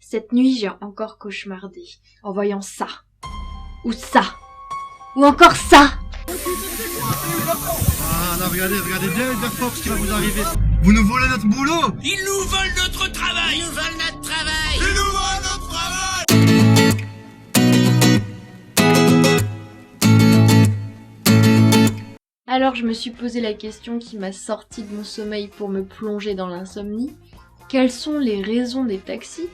Cette nuit, j'ai encore cauchemardé en voyant ça. Ou ça. Ou encore ça. Ah là, regardez bien Uber Fox qui va vous arriver. Vous nous volez notre boulot. Ils nous volent notre travail. Ils nous volent notre travail. Ils nous volent notre travail. Alors je me suis posé la question qui m'a sorti de mon sommeil pour me plonger dans l'insomnie. Quelles sont les raisons des taxis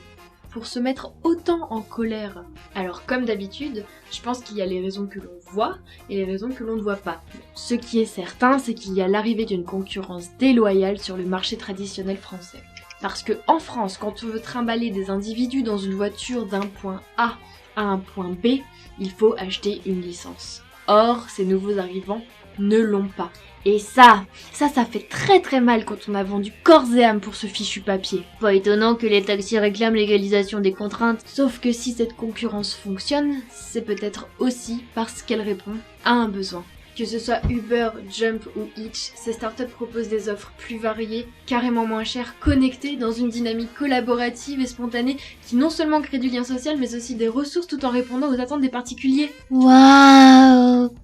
pour se mettre autant en colère? Alors comme d'habitude, je pense qu'il y a les raisons que l'on voit et les raisons que l'on ne voit pas. Ce qui est certain, c'est qu'il y a l'arrivée d'une concurrence déloyale sur le marché traditionnel français. Parce que en France, quand on veut trimballer des individus dans une voiture d'un point A à un point B, il faut acheter une licence. Or, ces nouveaux arrivants ne l'ont pas. Et ça fait très mal quand on a vendu corps et âme pour ce fichu papier. Pas étonnant que les taxis réclament l'égalisation des contraintes, sauf que si cette concurrence fonctionne, c'est peut-être aussi parce qu'elle répond à un besoin. Que ce soit Uber, Jump ou Hitch, ces startups proposent des offres plus variées, carrément moins chères, connectées dans une dynamique collaborative et spontanée qui non seulement crée du lien social mais aussi des ressources tout en répondant aux attentes des particuliers. Waouh!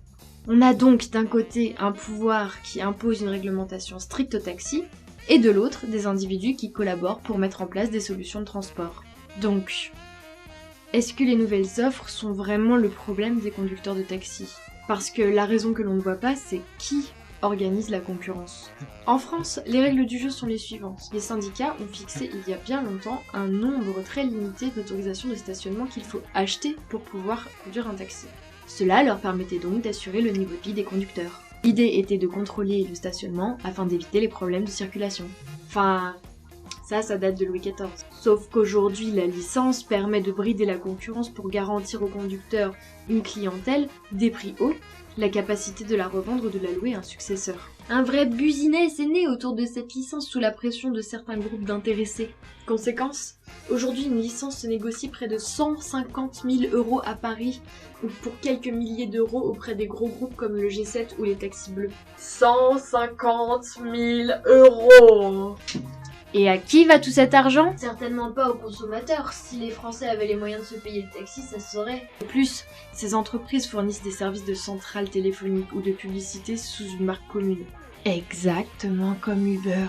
On a donc d'un côté un pouvoir qui impose une réglementation stricte au taxi, et de l'autre des individus qui collaborent pour mettre en place des solutions de transport. Donc, est-ce que les nouvelles offres sont vraiment le problème des conducteurs de taxi? Parce que la raison que l'on ne voit pas, c'est qui organise la concurrence. En France, les règles du jeu sont les suivantes. Les syndicats ont fixé il y a bien longtemps un nombre très limité d'autorisations de stationnement qu'il faut acheter pour pouvoir conduire un taxi. Cela leur permettait donc d'assurer le niveau de vie des conducteurs. L'idée était de contrôler le stationnement afin d'éviter les problèmes de circulation. Enfin, ça date de Louis XIV. Sauf qu'aujourd'hui, la licence permet de brider la concurrence pour garantir aux conducteurs une clientèle, des prix hauts, la capacité de la revendre ou de la louer à un successeur. Un vrai business est né autour de cette licence sous la pression de certains groupes d'intéressés. Conséquence, aujourd'hui une licence se négocie près de 150 000 € à Paris, ou pour quelques milliers d'euros auprès des gros groupes comme le G7 ou les taxis bleus. 150 000 €! Et à qui va tout cet argent? Certainement pas aux consommateurs. Si les Français avaient les moyens de se payer le taxi, ça se saurait. De plus, ces entreprises fournissent des services de centrale téléphonique ou de publicité sous une marque commune. Exactement comme Uber.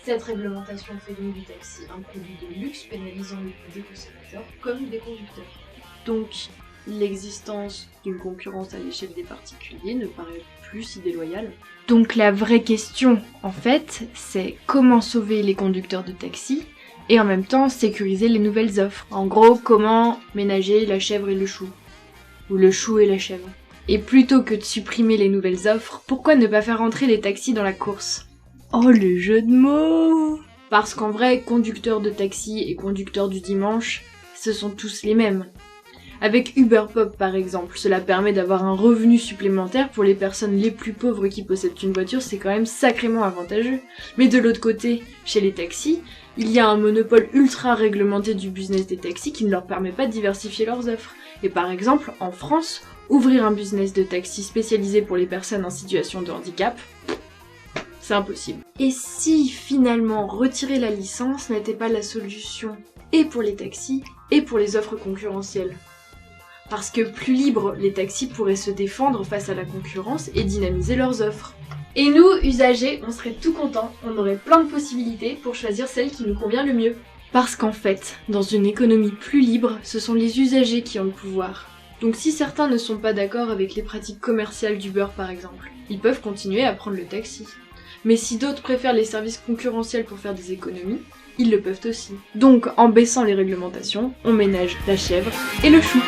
Cette réglementation fait donc du taxi un produit de luxe pénalisant le coût des consommateurs comme des conducteurs. Donc, l'existence d'une concurrence à l'échelle des particuliers ne paraît plus si déloyale. Donc la vraie question, en fait, c'est comment sauver les conducteurs de taxi et en même temps sécuriser les nouvelles offres. En gros, comment ménager la chèvre et le chou. Ou le chou et la chèvre. Et plutôt que de supprimer les nouvelles offres, pourquoi ne pas faire entrer les taxis dans la course? Oh, le jeu de mots! Parce qu'en vrai, conducteurs de taxi et conducteurs du dimanche, ce sont tous les mêmes. Avec Uber Pop par exemple, cela permet d'avoir un revenu supplémentaire pour les personnes les plus pauvres qui possèdent une voiture, c'est quand même sacrément avantageux. Mais de l'autre côté, chez les taxis, il y a un monopole ultra réglementé du business des taxis qui ne leur permet pas de diversifier leurs offres. Et par exemple, en France, ouvrir un business de taxi spécialisé pour les personnes en situation de handicap, c'est impossible. Et si finalement retirer la licence n'était pas la solution, et pour les taxis, et pour les offres concurrentielles? Parce que plus libres, les taxis pourraient se défendre face à la concurrence et dynamiser leurs offres. Et nous, usagers, on serait tout contents, on aurait plein de possibilités pour choisir celle qui nous convient le mieux. Parce qu'en fait, dans une économie plus libre, ce sont les usagers qui ont le pouvoir. Donc si certains ne sont pas d'accord avec les pratiques commerciales d'Uber par exemple, ils peuvent continuer à prendre le taxi. Mais si d'autres préfèrent les services concurrentiels pour faire des économies, ils le peuvent aussi. Donc en baissant les réglementations, on ménage la chèvre et le chou.